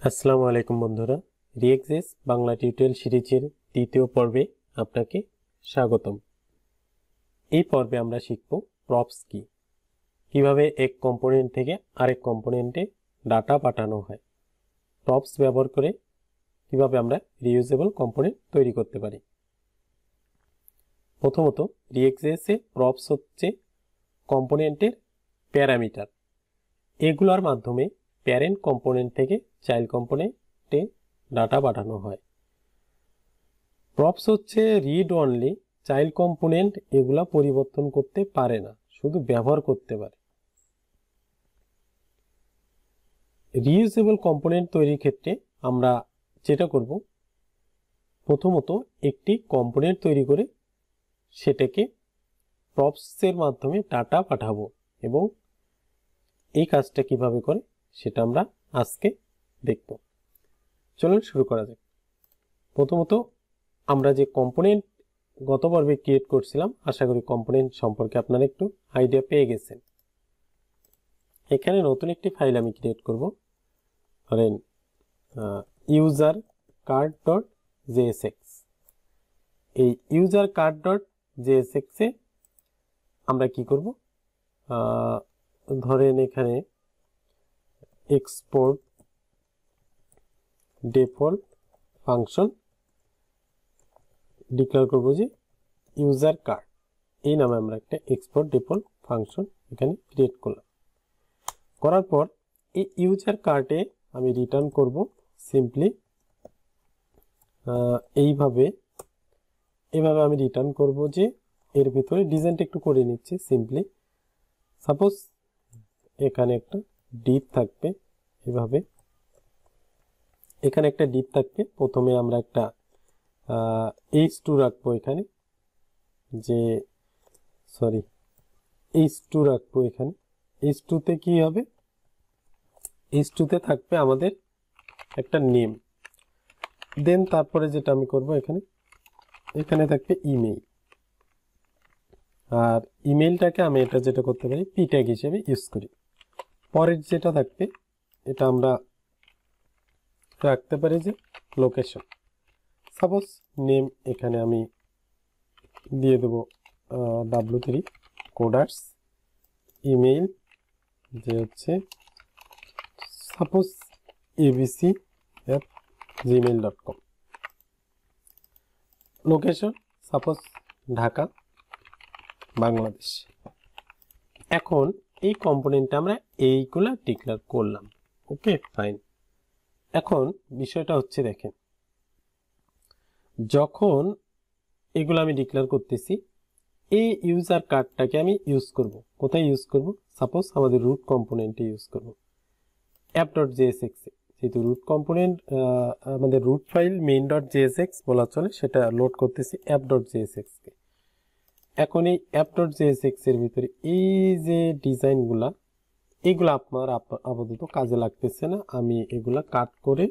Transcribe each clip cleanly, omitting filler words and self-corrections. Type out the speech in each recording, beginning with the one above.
আসসালামু আলাইকুম বন্ধুরা, রিএক্সএস বাংলা টিউটোরিয়াল সিরিজের দ্বিতীয় পর্বে আপনাকে স্বাগতম। এই পর্বে আমরা শিখব প্রপস কি, কিভাবে এক কম্পোনেন্ট থেকে আরেক কম্পোনেন্টে ডাটা পাঠানো হয়। প্রপস ব্যবহার করে কিভাবে আমরা রিইউজেবল কম্পোনেন্ট তৈরি করতে পারি। প্রথমত রিএক্সএস এ প্রপস হচ্ছে কম্পোনেন্টের প্যারামিটার। এগুলোর মাধ্যমে প্যারেন্ট কম্পোনেন্ট থেকে চাইল্ড কম্পোনেন্টে ডাটা পাঠানো হয়। প্রপস হচ্ছে রিড অনলি, চাইল্ড কম্পোনেন্ট এগুলা পরিবর্তন করতে পারে না, শুধু ব্যবহার করতে পারে। রিইউজেবল কম্পোনেন্ট তৈরির ক্ষেত্রে আমরা যেটা করব, প্রথমত একটি কম্পোনেন্ট তৈরি করে সেটাকে প্রপসের মাধ্যমে ডাটা পাঠাবো, এবং এই কাজটা কিভাবে করে সেটা আমরা আজকে দেখব। চলুন শুরু করা যাক। প্রথমত আমরা যে কম্পোনেন্ট গত পর্বে ক্রিয়েট করছিলাম, আশা করি কম্পোনেন্ট সম্পর্কে আপনারা একটু আইডিয়া পেয়ে গেছেন। এখানে নতুন একটি ফাইল আমি ক্রিয়েট করব, ধরেন ইউজার কার্ড ডট জেএসএক্স। এই ইউজার কার্ড ডট জেএসএক্স এ আমরা কি করব, ধরেন এখানে এক্সপোর্ট ডিফল্ট ফাংশন ডিক্লেয়ার করব যে ইউজার কার্ড, এই নামে আমরা একটা এক্সপোর্ট ডিফল্ট ফাংশন এখানে ক্রিয়েট করলাম। করার পর এই ইউজার কার্ডে আমি রিটার্ন করব সিম্পলি এইভাবে আমি রিটার্ন করব যে এর ভিতরে ডিজাইনটা একটু করে নিচ্ছি সিম্পলি। সাপোজ এখানে একটা ডিপ থাকবে, এভাবে এখানে একটা ডিপ থাকবে। প্রথমে আমরা একটা h2 রাখবো এখানে, যে সরি h2 রাখবো এখানে। h2 তে কি হবে, h2 তে থাকবে আমাদের একটা নেম। দেন তারপরে যেটা আমি করব, এখানে থাকবে ইমেইল, আর ইমেইলটাকে আমি এটা যেটা করতে পারি পি ট্যাগ হিসেবে ইউজ করি। পরের যেটা থাকবে এটা আমরা রাখতে পারি যে লোকেশন। সাপোজ নেম এখানে আমি দিয়ে দেব w3 কোডার্স, ইমেইল যে হচ্ছে suppose abc@gmail.com, location suppose Dhaka Bangladesh. এখন এই কম্পোনেন্টটা আমরা এইগুলা ডিক্লেয়ার করলাম, ওকে ফাইন। এখন বিষয়টা হচ্ছে দেখেন, যখন এগুলো আমি ডিক্লেয়ার করতেছি, এই ইউজার কার্ডটাকে আমি ইউজ করব। কোথায় ইউজ করব? সাপোজ আমাদের রুট কম্পোনেন্টে ইউজ করব, app.jsx এ। যেহেতু রুট কম্পোনেন্ট আমাদের রুট ফাইল main.jsx বলা চলে, সেটা লোড করতেছি app.jsx কে। এখন এই app.jsx এর ভিতরে এই যে ডিজাইনগুলা, এগুলো আপনার আপাতত কাজে লাগতেছে না, আমি এগুলা কাট করে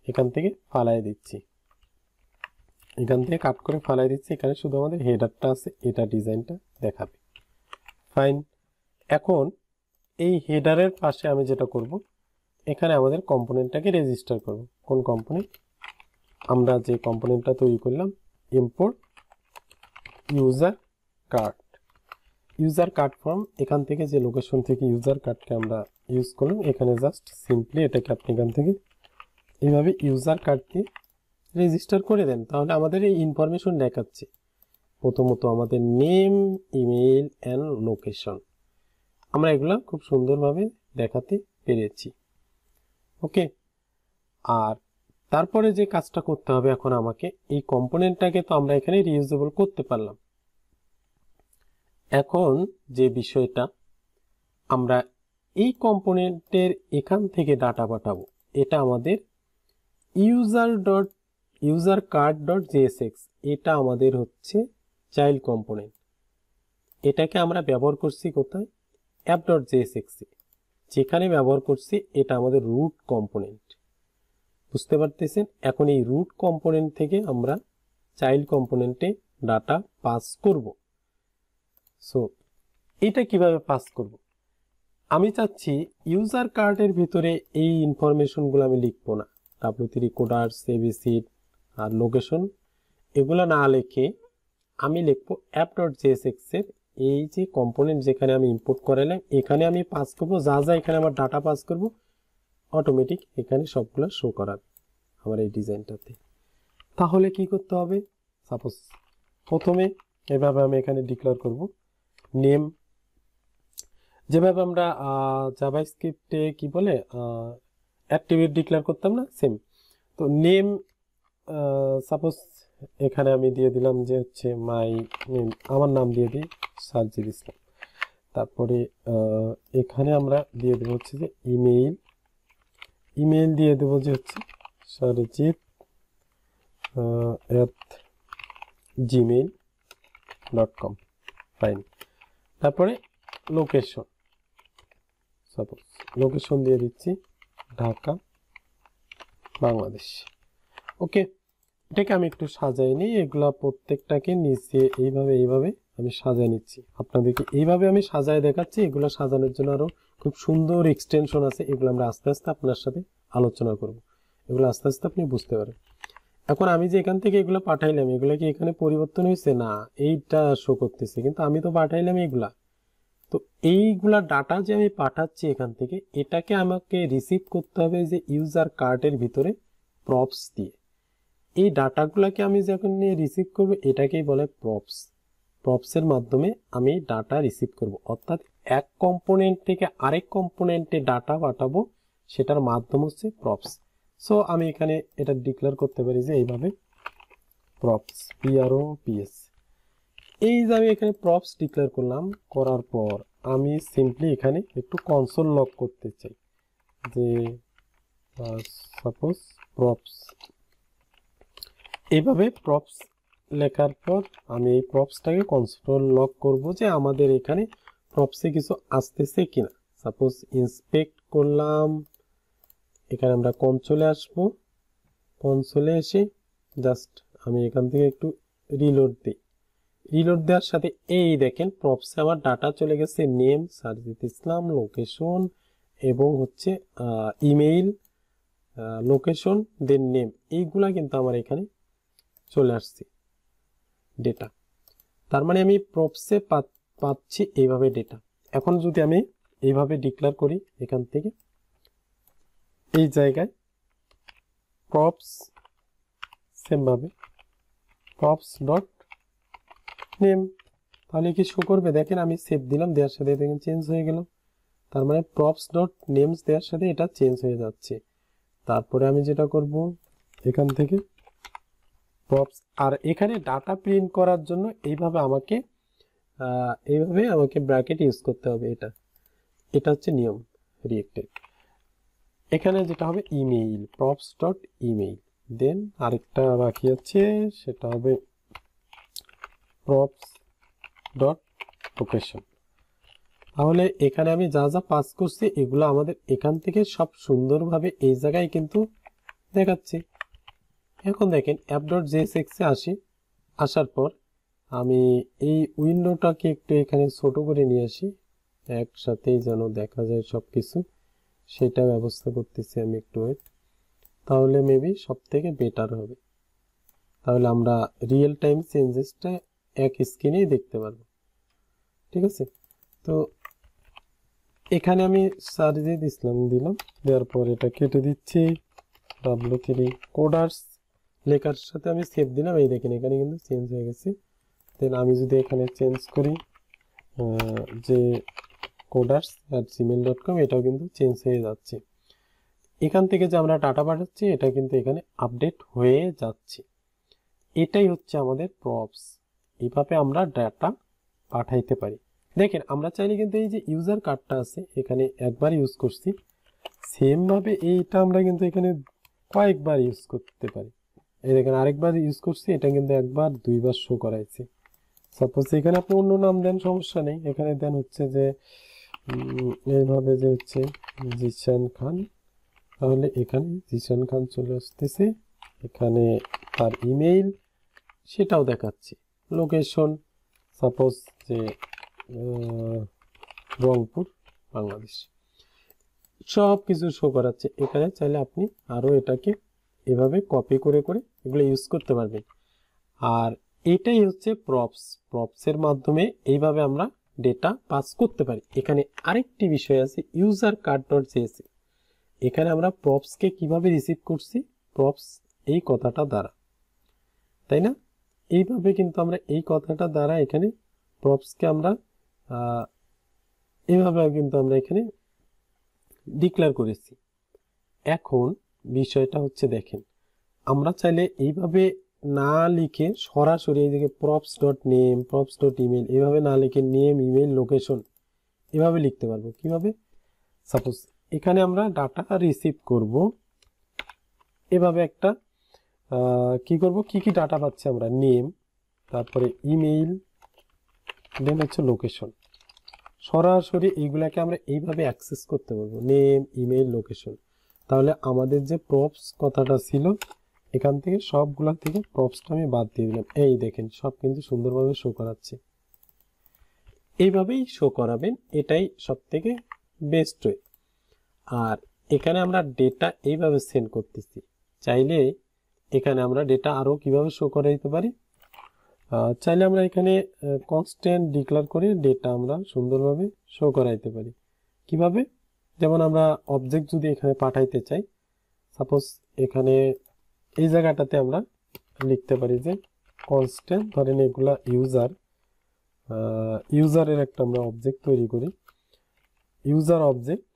এখান থেকে ফালাই দিচ্ছি। এখানে শুধু আমাদের হেডারটা আছে, এটা ডিজাইনটা দেখাবে, ফাইন। এখন এই হেডারের পাশে আমি যেটা করব, এখানে আমাদের কম্পোনেন্টটাকে রেজিস্টার করব। কোন কম্পোনেন্ট? আমরা যে কম্পোনেন্টটা তৈরি করলাম, ইম্পোর্ট ইউজার কার্ড ফ্রম, এখান থেকে যে লোকেশন থেকে ইউজার কার্ডকে আমরা ইউজ করলাম, এখানে জাস্ট সিম্পলি এটাকে আপনি এখান থেকে এইভাবে ইউজার কার্ডকে রেজিস্টার করে দেন, তাহলে আমাদের এই ইনফরমেশন দেখাচ্ছে। প্রথমত আমাদের নেম, ইমেইল অ্যান্ড লোকেশন, আমরা এগুলা খুব সুন্দরভাবে দেখাতে পেরেছি, ওকে। আর তারপরে যে কাজটা করতে হবে, এখন আমাকে এই কম্পোনেন্টটাকে তো আমরা এখানে রিইউজেবল করতে পারলাম। এখন যে বিষয়টা, আমরা এই কম্পোনেন্টের এখান থেকে ডাটা পাঠাবো, এটা আমাদের ইউজার কার্ড ডট জেএসএক্স, এটা আমাদের হচ্ছে চাইল্ড কম্পোনেন্ট। এটাকে আমরা ব্যবহার করছি কোথায়? app.jsx এ। যেখানে ব্যবহার করছি এটা আমাদের রুট কম্পোনেন্ট, বুঝতে পারতেছেন? এখন এই রুট কম্পোনেন্ট থেকে আমরা চাইল্ড কম্পোনেন্টে ডাটা পাস করব। সো এটা কিভাবে পাস করব? আমি চাচ্ছি ইউজার কার্ডের ভিতরে এই ইনফরমেশনগুলো আমি লিখবো না, W3 কোডার্স, এবিসি আর লোকেশন এগুলো না লিখে আমি লিখবো app.jsx এর এই যে কম্পোনেন্ট যেখানে আমি ইম্পোর্ট করালাম এখানে আমি পাস করবো যা যা এখানে আমার ডাটা পাস করব অটোমেটিক এখানে সবগুলো শো করাবে আমার এই ডিজাইনটাতে। তাহলে কি করতে হবে, সাপোজ প্রথমে এভাবে আমি এখানে ডিক্লেয়ার করব নেম, যেভাবে আমরা জাভাস্ক্রিপ্টে কি বলে অ্যাট্রিবিউট ডিক্লেয়ার করতাম না, সেম। তো নেম সাপোজ এখানে আমি দিয়ে দিলাম যে হচ্ছে মাই নেম, আমার নাম দিয়ে দিই সার্জিদ ইসলাম। তারপরে এখানে আমরা দিয়ে দেবো হচ্ছে যে ইমেইল, ইমেইল দিয়ে দেবো যে হচ্ছে sarjit@gmail.com, ফাইন। তারপরে লোকেশন, সাপোজ লোকেশন দিয়ে দিচ্ছি ঢাকা, বাংলাদেশ। ওকে, এটাকে আমি একটু সাজাই নিই, এগুলা প্রত্যেকটাকে নিচে এইভাবে আমি সাজাই নিচ্ছি। আপনাদেরকে এইভাবে আমি সাজায় দেখাচ্ছি, এগুলো সাজানোর জন্য আরো খুব সুন্দর এক্সটেনশন আছে, এগুলো আমরা আস্তে আস্তে আপনার সাথে আলোচনা করব, এগুলো আস্তে আস্তে আপনি বুঝতে পারেন। এখন আমি যে এখান থেকে এগুলো পাঠাইলাম এগুলো কি এখানে পরিবর্তন হয়েছে না, এইটা শো করতেছে, কিন্তু আমি তো পাঠাইলাম এইগুলা। তো এইগুলা ডাটা যে আমি পাঠাচ্ছি এখান থেকে, এটাকে আমাকে রিসিভ করতে হবে যে ইউজার কার্ডের ভিতরে প্রপস দিয়ে। এই ডাটাগুলোকে আমি যখন নিয়ে রিসিভ করব এটাকেই বলে প্রপস। প্রপসের মাধ্যমে আমি ডাটা রিসিভ করব, অর্থাৎ এক কম্পোনেন্ট থেকে আরেক কম্পোনেন্টে ডাটা পাঠাবো, সেটার মাধ্যম হচ্ছে প্রপস। সো আমি এখানে এটা ডিক্লেয়ার করতে পারি যে এইভাবে প্রপস, PROPS। এই যে আমি এখানে প্রপস ডিক্লেয়ার করলাম, করার পর আমি সিম্পলি এখানে একটু কনসোল লগ করতে চাই যে সাপোজ প্রপস, এইভাবে প্রপস লেখার পর আমি এই প্রপসটাকে কনসোল লগ করব যে আমাদের এখানে প্রপসে কিছু আসতেছে কিনা। সাপোজ ইন্সপেক্ট করলাম, এখানে আমরা কনসোলে আসবো, কনসোলে এসে জাস্ট আমি এখান থেকে একটু রিলোড দিই, রিলোড দেওয়ার সাথে এই দেখেন প্রপসে আমার ডাটা চলে গেছে, নেম সার্জিদ ইসলাম, লোকেশন এবং হচ্ছে ইমেইল, লোকেশন দেন নেম, এইগুলা কিন্তু আমার এখানে চলে আসছে ডেটা। তার মানে আমি প্রপসে পাচ্ছি এইভাবে ডেটা। এখন যদি আমি এইভাবে ডিক্লেয়ার করি এখান থেকে এই জায়গায় প্রপস, সেমভাবে প্রপস ডট নেম, তাহলে কি শো করবে? দেখেন আমি সেভ দিলাম, দেওয়ার সাথে দেখেন চেঞ্জ হয়ে গেল। তার মানে প্রপস ডট নেমস দেওয়ার সাথে এটা চেঞ্জ হয়ে যাচ্ছে। তারপরে আমি যেটা করব এখান থেকে প্রপস, আর এখানে ডাটা প্রিন্ট করার জন্য এইভাবে আমাকে ব্র্যাকেট ইউজ করতে হবে। এটা হচ্ছে নিয়ম রিয়েক্টের। এখানে যেটা হবে ইমেইল, প্রপস ডট ইমেইল, দেন আরেকটা বাকি আছে সেটা হবে প্রপস ডট লোকেশন। তাহলে এখানে আমি যা যা পাস করছি এগুলো আমাদের এখান থেকে সব সুন্দরভাবে এই জায়গায় কিন্তু দেখাচ্ছে। এখন দেখেন app.jsx এ আসার পর আমি এই উইন্ডোটাকে একটু এখানে ছোট করে নিয়ে আসি, একসাথেই যেন দেখা যায় সব কিছু, সেটা ব্যবস্থা করতেছি আমি একটু ওয়েট, তাহলে মেবি সব থেকে বেটার হবে। তাহলে আমরা রিয়েল টাইম চেঞ্জেসটা এক স্ক্রিনেই দেখতে পারবো। ঠিক আছে, তো এখানে আমি সার্জিদ ইসলাম দিলাম, দেওয়ার পর এটা কেটে দিচ্ছি, W3 কোডার্স লেখার সাথে আমি সেভ দিলাম, এই দেখেন এখানে কিন্তু চেঞ্জ হয়ে গেছে। দেন আমি যদি এখানে চেঞ্জ করি যে coders@gmail.com, এটাও কিন্তু চেঞ্জ হয়ে যাচ্ছে। এখান থেকে যে আমরা ডাটা পাঠাচ্ছি এটা কিন্তু এখানে আপডেট হয়ে যাচ্ছে। এটাই হচ্ছে আমাদের প্রপস, এইভাবে আমরা ডাটা পাঠাইতে পারি। দেখেন আমরা চাইলে কিন্তু এই যে ইউজার কার্ডটা আছে এখানে একবার ইউজ করছি, সেম ভাবে এইটা আমরা কিন্তু এখানে কয়েকবার ইউজ করতে পারি। এই দেখেন আরেকবার ইউজ করছি, এটা কিন্তু একবার দুইবার শো করাইছে। সাপোজ এখানে আপনি অন্য নাম দেন, সমস্যা নেই, এখানে দেন হচ্ছে যে এইভাবে যে হচ্ছে জিশান খান, তাহলে এখানে জিশান খান চলে আসতেছে, এখানে তার ইমেইল সেটাও দেখাচ্ছে, লোকেশন সাপোজ যে রংপুর, বাংলাদেশ সব কিছু শো করাচ্ছে। এখানে চাইলে আপনি আরো এটাকে এভাবে কপি করে করে এগুলো ইউজ করতে পারবেন। আর এটাই হচ্ছে প্রপস এর মাধ্যমে এইভাবে আমরা ডেটা পাস করতে পারি। এখানে আরেকটি বিষয় আছে ইউজার কার্ড ডট জেএসপি। এখানে আমরা প্রপসকে কিভাবে রিসিভ করছি, প্রপস এই কথাটা দ্বারা, তাই না? এইভাবে কিন্তু আমরা এই কথাটা দ্বারা এখানে প্রপসকে আমরা এইভাবে কিন্তু আমরা এখানে ডিক্লেয়ার করেছি। এখন বিষয়টা হচ্ছে দেখেন, আমরা চাইলে এইভাবে না লিখে সরাসরি এইদিকে props dot name, props dot email এইভাবে না লিখে নেম, ইমেল, লোকেশন এভাবে লিখতে পারবো। কিভাবে? সাপোজ এখানে আমরা ডাটা রিসিভ করব, এভাবে একটা কি করব, কি কি ডাটা পাচ্ছি আমরা, নেম, তারপরে ইমেইল, দেন হচ্ছে লোকেশন। সরাসরি এইগুলাকে আমরা এইভাবে অ্যাক্সেস করতে পারবো, নেম, ইমেইল, লোকেশন। তাহলে আমাদের যে প্রপস কথাটা ছিল এখান থেকে সবগুলা থেকে প্রপসটা আমি বাদ দিয়ে দিলাম। এই দেখেন সব কিন্তু সুন্দরভাবে শো করাচ্ছে। এইভাবেই শো করাবেন, এটাই সব থেকে বেস্ট ওয়ে। আর এখানে আমরা ডেটা এইভাবে সেন্ড করতেছি। চাইলে এখানে আমরা ডেটা আরো কিভাবে শো করা দিতে পারি, চাইলে আমরা এখানে কনস্ট্যান্ট ডিক্লেয়ার করে ডেটা আমরা সুন্দরভাবে শো করাইতে পারি। কিভাবে? যেমন আমরা অবজেক্ট যদি এখানে পাঠাইতে চাই, সাপোজ এখানে এই জায়গাটাতে আমরা লিখতে পারি যে কনস্ট্যান্ট, ধরেন এগুলা ইউজারের একটা আমরা অবজেক্ট তৈরি করি, ইউজার অবজেক্ট,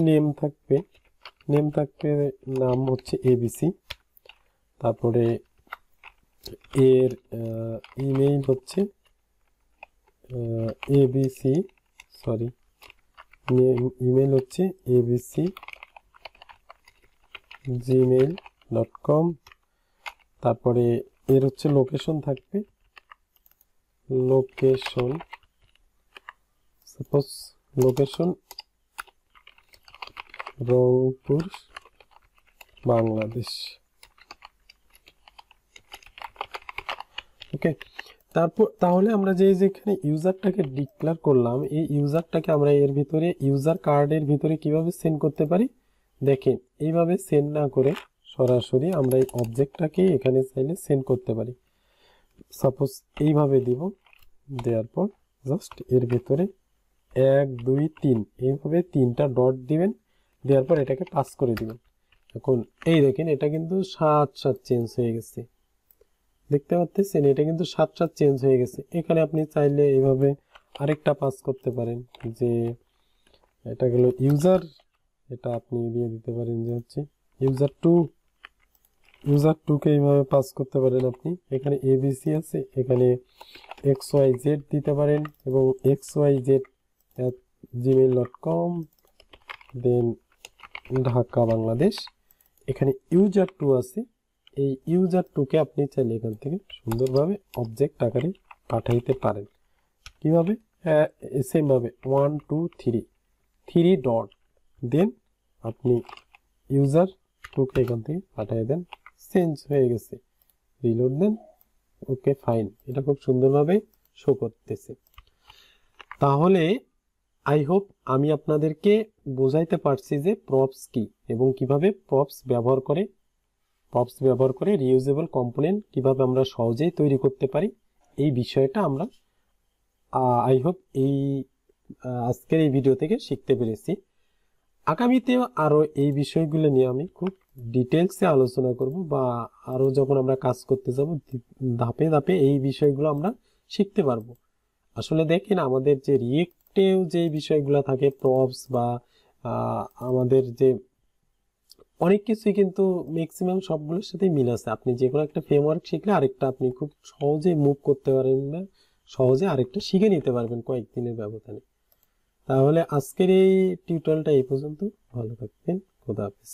নেম থাকবে, নাম হচ্ছে এবিসি, তারপরে এর ইমেইল হচ্ছে এবিসি, সরি ইমেইল হচ্ছে abc@gmail.com, তারপরে এর হচ্ছে লোকেশন থাকবে, location, suppose location Rangpur, Bangladesh. Okay, তারপর তাহলে আমরা যেখানে ইউজারটাকে ডিক্লেয়ার করলাম, এই ইউজারটাকে আমরা এর ভিতরে ইউজার কার্ডের ভিতরে কিভাবে সেন্ড করতে পারি দেখেন। এইভাবে সেন্ড না করে সরাসরি আমরা এই অবজেক্টটাকে এখানে চাইলে সেন্ড করতে পারি। সাপোজ এইভাবে দিব, দেওয়ার পর জাস্ট এর ভিতরে 1 2 3 এইভাবে 3টা ডট দিবেন, দেওয়ার পর এটাকে পাস করে দিবেন। এখন এই দেখেন এটা কিন্তু সাথে চেঞ্জ হয়ে গেছে, দেখতে পাচ্ছেন এটা কিন্তু সাথে চেঞ্জ হয়ে গেছে। এখানে আপনি চাইলে এইভাবে আরেকটা পাস করতে পারেন, যে এটা গেল ইউজার, এটা আপনি দিয়ে দিতে পারেন যে হচ্ছে ইউজার টু কে এইভাবে পাস করতে পারেন আপনি। এখানে এবিসি আছে, এখানে XYZ দিতে পারেন এবং XYZ@gmail.com, দেন ঢাকা, বাংলাদেশ। এখানে ইউজার টু আছে, এই ইউজার টুকে আপনি চাইলে এখান থেকে সুন্দরভাবে অবজেক্ট আকারে পাঠাইতে পারেন। কিভাবে? সেম ভাবে 1 2 3 ডট, দেন আপনি ইউজার টুকে এখান থেকে পাঠিয়ে দেন, চেঞ্জ হয়ে গেছে, রিলোড দেন, ওকে ফাইন, এটা খুব সুন্দরভাবে শো করতেছে। তাহলে আই হোপ আমি আপনাদেরকে বোঝাইতে পারছি যে প্রপস কি এবং কিভাবে প্রপস ব্যবহার করে রিউজেবল কম্পোনেন্ট কিভাবে আমরা সহজেই তৈরি করতে পারি। এই বিষয়টা আমরা আই হোপ আজকের এই ভিডিও থেকে শিখতে পেরেছি। আগামীতেও আরো এই বিষয়গুলো নিয়ে আমি খুব ডিটেলসে আলোচনা করব, বা আরো যখন আমরা কাজ করতে যাব ধাপে ধাপে এই বিষয়গুলো আমরা শিখতে পারবো। আসলে দেখেন আমাদের যে রিয়েক্টেও যে বিষয়গুলো থাকে, প্রপস বা আমাদের যে অনেক কিছুই কিন্তু ম্যাক্সিমাম সবগুলোর সাথে মিল আছে। আপনি যে কোনো একটা ফ্রেমওয়ার্ক শিখলে আরেকটা আপনি খুব সহজে মুভ করতে পারেন, না সহজে আরেকটা শিখে নিতে পারবেন কয়েকদিনের ব্যবধানে। তাহলে আজকের এই টিউটোরিয়ালটা এই পর্যন্ত। ভালো থাকবেন, খোদা হাফেজ।